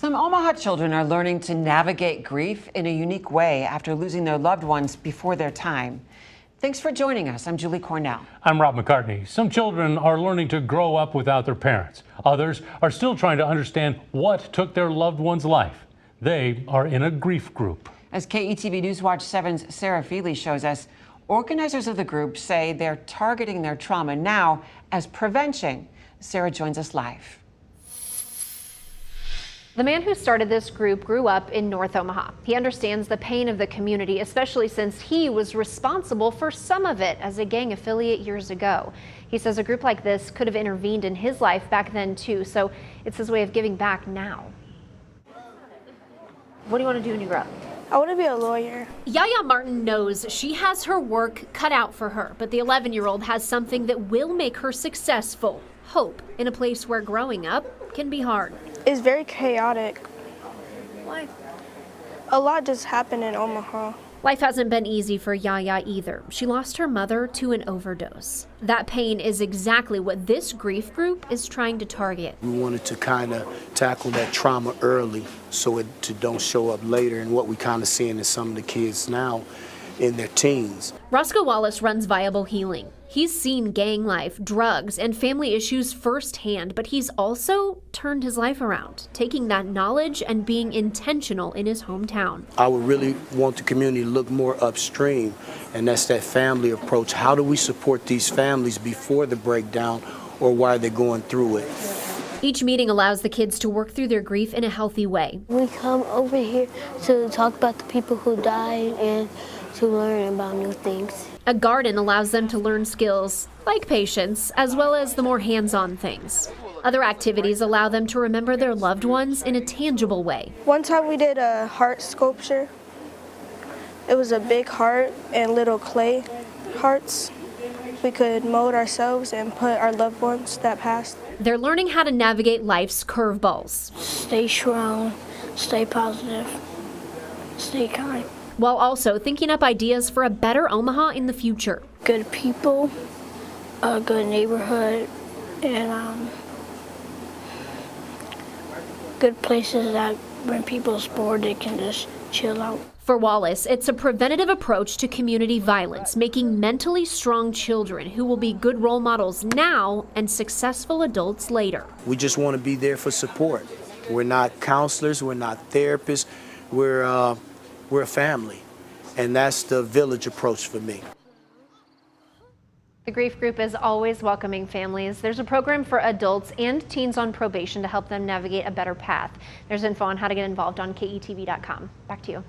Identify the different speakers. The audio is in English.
Speaker 1: Some Omaha children are learning to navigate grief in a unique way after losing their loved ones before their time. Thanks for joining us. I'm Julie Cornell.
Speaker 2: I'm Rob McCartney. Some children are learning to grow up without their parents. Others are still trying to understand what took their loved one's life. They are in a grief group.
Speaker 1: As KETV Newswatch 7's Sarah Feely shows us, organizers of the group say they're targeting their trauma now as prevention. Sarah joins us live.
Speaker 3: The man who started this group grew up in North Omaha. He understands the pain of the community, especially since he was responsible for some of it as a gang affiliate years ago. He says a group like this could have intervened in his life back then too, so it's his way of giving back now. What do you want to do when you grow up?
Speaker 4: I want to be a lawyer.
Speaker 5: Yaya Martin knows she has her work cut out for her, but the 11-year-old has something that will make her successful. Hope in a place where growing up can be hard.
Speaker 4: It's very chaotic.
Speaker 5: Why?
Speaker 4: A lot just happened in Omaha.
Speaker 5: Life hasn't been easy for Yaya either. She lost her mother to an overdose. That pain is exactly what this grief group is trying to target.
Speaker 6: We wanted to kind of tackle that trauma early so it don't show up later, and what we kind of seeing in some of the kids now in their teens.
Speaker 5: Roscoe Wallace runs Viable Healing. He's seen gang life, drugs, and family issues firsthand, but he's also turned his life around, taking that knowledge and being intentional in his hometown.
Speaker 6: I would really want the community to look more upstream, and that's that family approach. How do we support these families before the breakdown or while they're going through it?
Speaker 5: Each meeting allows the kids to work through their grief in a healthy way.
Speaker 7: We come over here to talk about the people who died and to learn about new things.
Speaker 5: A garden allows them to learn skills like patience, as well as the more hands-on things. Other activities allow them to remember their loved ones in a tangible way.
Speaker 4: One time we did a heart sculpture. It was a big heart and little clay hearts. We could mold ourselves and put our loved ones that passed.
Speaker 5: They're learning how to navigate life's curveballs.
Speaker 7: Stay strong, stay positive, stay kind.
Speaker 5: While also thinking up ideas for a better Omaha in the future.
Speaker 7: Good people, a good neighborhood, and good places that when people's bored, they can just chill out.
Speaker 5: For Wallace, it's a preventative approach to community violence, making mentally strong children who will be good role models now and successful adults later.
Speaker 6: We just want to be there for support. We're not counselors, we're not therapists, we're a family, and that's the village approach for me.
Speaker 3: The grief group is always welcoming families. There's a program for adults and teens on probation to help them navigate a better path. There's info on how to get involved on KETV.com. Back to you.